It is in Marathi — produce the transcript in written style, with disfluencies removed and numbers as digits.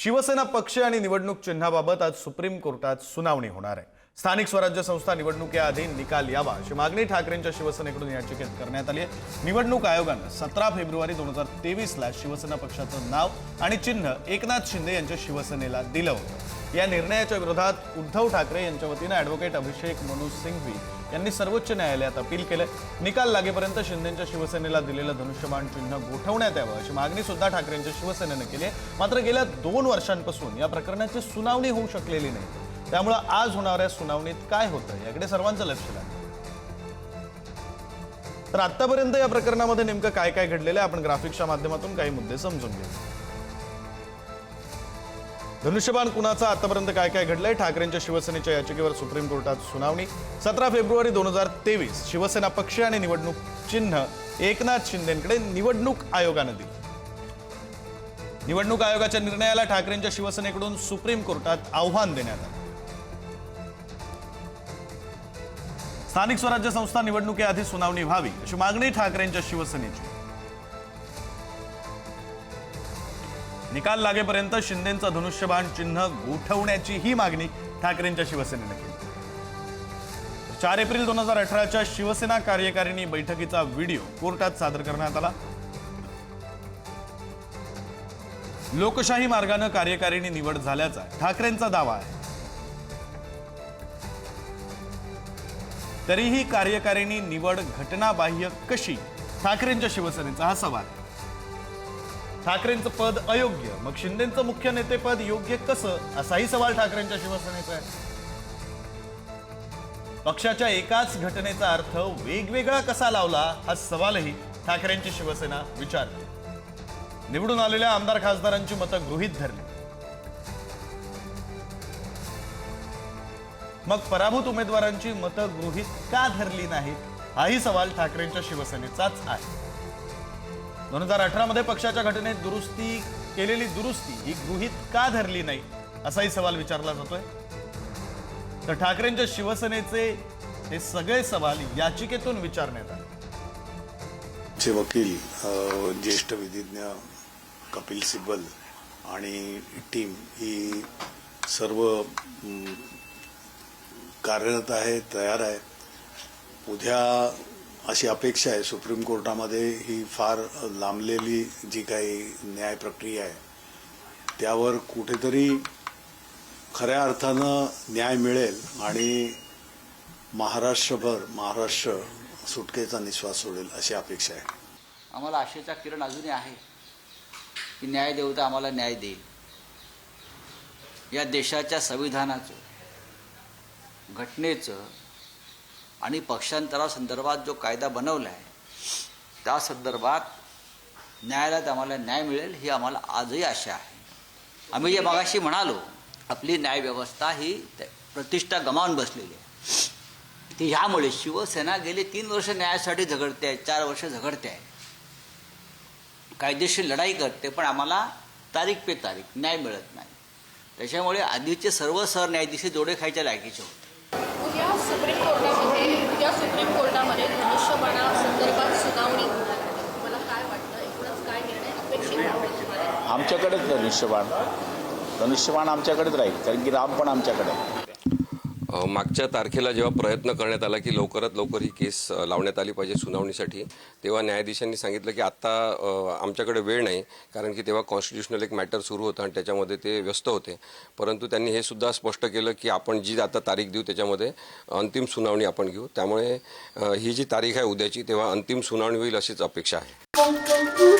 शिवसेना पक्ष आणि निवडणूक चिन्हाबाबत आज सुप्रीम कोर्टात सुनावणी होणार आहे। स्थानिक स्वराज्य संस्था निवडणुकीआधी निकाल यावा अशी मागणी ठाकरेंच्या शिवसेनेकडून याचिकेत करण्यात आली आहे। निवडणूक आयोगाने 17 फेब्रुवारी 2023 ला शिवसेना पक्षाचं नाव आणि चिन्ह एकनाथ शिंदे यांच्या शिवसेनेला दिलं होतं। या निर्णयाच्या विरोधात उद्धव ठाकरे यांच्या वतीने ॲडव्होकेट अभिषेक मनु सिंघवी यांनी सर्वोच्च न्यायालयात अपील केले। निकाल लागेपर्यंत शिंदेंच्या शिवसेनेला दिलेलं धनुष्यबाण चिन्ह गोठवण्यात यावं अशी मागणी सुद्धा ठाकरेंच्या शिवसेनेने केली आहे। मात्र गेल्या 2 वर्षांपासून या प्रकरणाची सुनावणी होऊ शकलेली नाही। त्यामुळे आज होणाऱ्या सुनावणीत काय होतं याकडे सर्वांचं लक्ष लागलं। तर आतापर्यंत या प्रकरणामध्ये नेमकं काय काय घडलेलं आहे आपण ग्राफिक्सच्या माध्यमातून काही मुद्दे समजून घेऊ। धनुष्यबाण कुणाचा आतापर्यंत काय काय घडलंय, ठाकरेंच्या शिवसेनेच्या याचिकेवर सुप्रीम कोर्टात सुनावणी। 17 फेब्रुवारी 2023 शिवसेना पक्ष आणि निवडणूक चिन्ह एकनाथ शिंदेंकडे निवडणूक आयोगाने दिले। निवडणूक आयोगाच्या निर्णयाला ठाकरेंच्या शिवसेनेकडून सुप्रीम कोर्टात आव्हान देण्यात आलं। स्थानिक स्वराज्य संस्था निवडणुकीआधी सुनावणी व्हावी अशी मागणी ठाकरेंच्या शिवसेनेची। निकाल लागेपर्यंत शिंदेंचं धनुष्यबाण चिन्ह गोठवण्याची ही मागणी ठाकरेंच्या शिवसेनेने केली। 4 एप्रिल 2018च्या शिवसेना कार्यकारिणी बैठकीचा व्हिडिओ कोर्टात सादर करण्यात आला। लोकशाही मार्गाने कार्यकारिणी निवड झाल्याचा ठाकरेंचा दावा आहे। तरीही कार्यकारिणी निवड घटनाबाह्य कशी, ठाकरेंच्या शिवसेनेचा हा सवाल आहे। ठाकरेंचं पद अयोग्य, मग शिंदेंचं मुख्य नेतेपद योग्य कसं, असाही सवाल ठाकरेंच्या शिवसेनेचा आहे। पक्षाच्या एकाच घटनेचा अर्थ वेगवेगळा कसा लावला, हा सवालही ठाकरेंची शिवसेना विचारते। निवडून आलेल्या आमदार खासदारांची मतं गृहीत धरली, मग पराभूत उमेदवारांची मतं गृहीत का धरली नाहीत, हाही सवाल ठाकरेंच्या शिवसेनेचाच आहे। 2018 मध्ये पक्षाच्या घटनेत केलेली दुरुस्ती ही गृहीत का धरली नाही, असाही सवाल विचारला जातोय। तर ठाकरेंच्या शिवसेनेचे हे सगळे सवाल याचिकेतून विचारण्यात आले। चे वकील ज्येष्ठ विधिज्ञ कपिल सिब्बल आणि टीम ही सर्व कार्यरत आहे, तयार आहे। उद्या अशी अपेक्षा आहे सुप्रीम कोर्टामध्ये ही फार लांबलेली जी काही न्याय प्रक्रिया आहे त्यावर कुठेतरी खऱ्या अर्थानं न्याय मिळेल आणि महाराष्ट्र सुटकेचा निश्वास सोडेल अशी अपेक्षा आहे। आम्हाला आशेचा किरण अजूनही आहे की न्यायदेवता आम्हाला न्याय देईल। या देशाच्या संविधानाचं, घटनेचं आणि पक्षांतरासंदर्भात जो कायदा बनवला आहे त्या संदर्भात न्यायालयात आम्हाला न्याय मिळेल ही आम्हाला आजही आशा आहे। आम्ही जे मगाशी म्हणालो, आपली न्यायव्यवस्था ही प्रतिष्ठा गमावून बसलेली आहे। ती ह्यामुळे शिवसेना गेली 3 वर्ष न्यायासाठी झगडते आहे, 4 वर्ष झगडते आहे, कायदेशीर लढाई करते, पण आम्हाला तारीख पे तारीख न्याय मिळत नाही। त्याच्यामुळे आधीचे सर्व सरन्यायाधीश जोडे खायच्या लायकीचे होते। उद्या सुप्रीम कोर्टामध्ये धनुष्यबाणासंदर्भात सुनावणी होणार आहे। मला काय वाटतं, एकूणच काय निर्णय अपेक्षित आहे? आमच्याकडेच धनुष्यबाण आमच्याकडेच राहील, कारण की राम पण आमच्याकडे आहे। मागच्या तारखेला जेव्हा प्रयत्न करण्यात आला की लवकरात लवकर ही केस लावण्यात आली पाहिजे सुनावणीसाठी, तेव्हा न्यायाधीशांनी सांगितलं की आत्ता आमच्याकडे वेळ नाही, कारण की तेव्हा कॉन्स्टिट्यूशनल एक मॅटर सुरू होतं आणि त्याच्यामध्ये ते व्यस्त होते। परंतु त्यांनी हे सुद्धा स्पष्ट केलं की आपण जी आता तारीख देऊ त्याच्यामध्ये अंतिम सुनावणी आपण घेऊ। त्यामुळे ही जी तारीख आहे उद्याची, तेव्हा अंतिम सुनावणी होईल अशीच अपेक्षा आहे।